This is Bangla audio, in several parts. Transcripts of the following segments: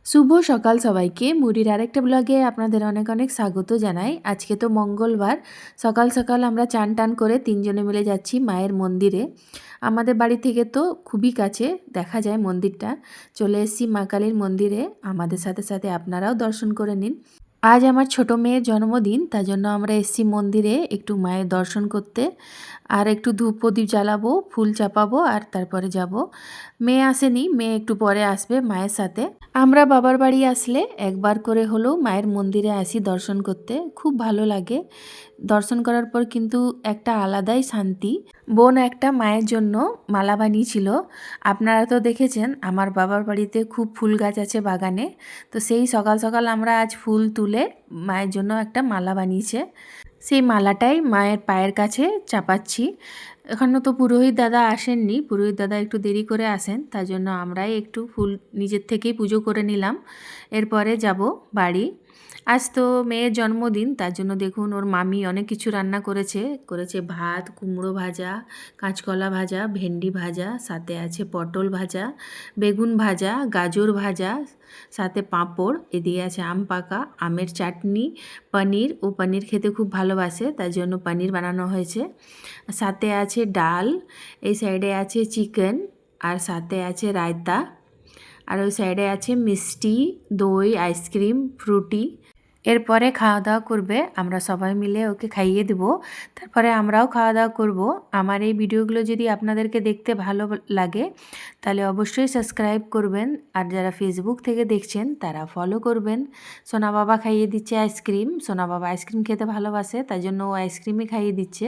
শুভ সকাল সবাইকে। মুড়ির আরেকটা ব্লগে আপনাদের অনেক অনেক স্বাগত জানাই। আজকে তো মঙ্গলবার, সকাল সকাল আমরা চান টান করে তিনজনে মিলে যাচ্ছি মায়ের মন্দিরে। আমাদের বাড়ি থেকে তো খুবই কাছে, দেখা যায় মন্দিরটা। চলে এসেছি মা কালীর মন্দিরে, আমাদের সাথে সাথে আপনারাও দর্শন করে নিন। আজ আমার ছোট মেয়ের জন্মদিন, তার জন্য আমরা এসেছি মন্দিরে একটু মায়ের দর্শন করতে। আর একটু ধূপ প্রদীপ জ্বালাবো, ফুল চাপাবো, আর তারপরে যাব। মেয়ে আসেনি, মেয়ে একটু পরে আসবে মায়ের সাথে। আমরা বাবার বাড়ি আসলে একবার করে হলেও মায়ের মন্দিরে আসি দর্শন করতে, খুব ভালো লাগে। দর্শন করার পর কিন্তু একটা আলাদাই শান্তি। বোন একটা মায়ের জন্য মালা বানিয়েছিল। আপনারা তো দেখেছেন আমার বাবার বাড়িতে খুব ফুল গাছ আছে বাগানে, তো সেই সকাল সকাল আমরা আজ ফুল তুলে মায়ের জন্য একটা মালা বানিয়েছে। সেই মালাটাই মায়ের পায়ের কাছে চাপাচ্ছি। এখনও তো পুরোহিত দাদা আসেননি, পুরোহিত দাদা একটু দেরি করে আসেন, তার জন্য আমরাই একটু ফুল নিজের থেকেই পুজো করে নিলাম। এরপরে যাব বাড়ি। আজ তো মেয়ের জন্মদিন, তার জন্য দেখুন ওর মামি অনেক কিছু রান্না করেছে ভাত, কুমড়ো ভাজা, কাঁচকলা ভাজা, ভেন্ডি ভাজা, সাথে আছে পটল ভাজা, বেগুন ভাজা, গাজর ভাজা, সাথে পাঁপড়, এদিকে আছে আম পাকা, আমের চাটনি, পনির। ও পনির খেতে খুব ভালোবাসে, তার জন্য পনির বানানো হয়েছে। সাথে আছে ডাল, এই সাইডে আছে চিকেন, আর সাথে আছে রায়তা, আর ওই সাইডে আছে মিষ্টি, দই, আইসক্রিম, ফ্রুটি। এরপরে খাওয়া দাওয়া করবে, আমরা সবাই মিলে ওকে খাইয়ে দেব। তারপরে আমরাও খাওয়া দাওয়া করব। আমার এই ভিডিওগুলো যদি আপনাদেরকে দেখতে ভালো লাগে তাহলে অবশ্যই সাবস্ক্রাইব করবেন, আর যারা ফেসবুক থেকে দেখছেন তারা ফলো করবেন। সোনা বাবা খাইয়ে দিচ্ছে আইসক্রিম, সোনা বাবা আইসক্রিম খেতে ভালোবাসে, তাই জন্য ও আইসক্রিমই খাইয়ে দিচ্ছে।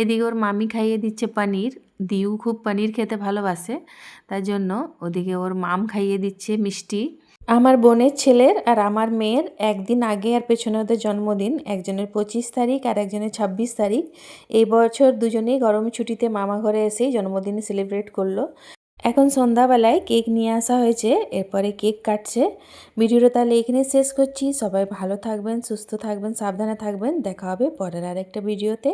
এদিকে ওর মামি খাইয়ে দিচ্ছে পনির, দিউ খুব পনির খেতে ভালোবাসে, তাই জন্য ওদিকে ওর মাম খাইয়ে দিচ্ছে মিষ্টি। আমার বোনের ছেলের আর আমার মেয়ের একদিন আগে আর পেছনে ওদের জন্মদিন, একজনের 25 তারিখ আর একজনের 26 তারিখ। এই বছর দুজনেই গরম ছুটিতে মামা ঘরে এসেই জন্মদিন সেলিব্রেট করলো। এখন সন্ধ্যাবেলায় কেক নিয়ে আসা হয়েছে, এরপরে কেক কাটছে। ভিডিওটা তাহলে এখানে শেষ করছি। সবাই ভালো থাকবেন, সুস্থ থাকবেন, সাবধানে থাকবেন। দেখা হবে পরের আরেকটা ভিডিওতে।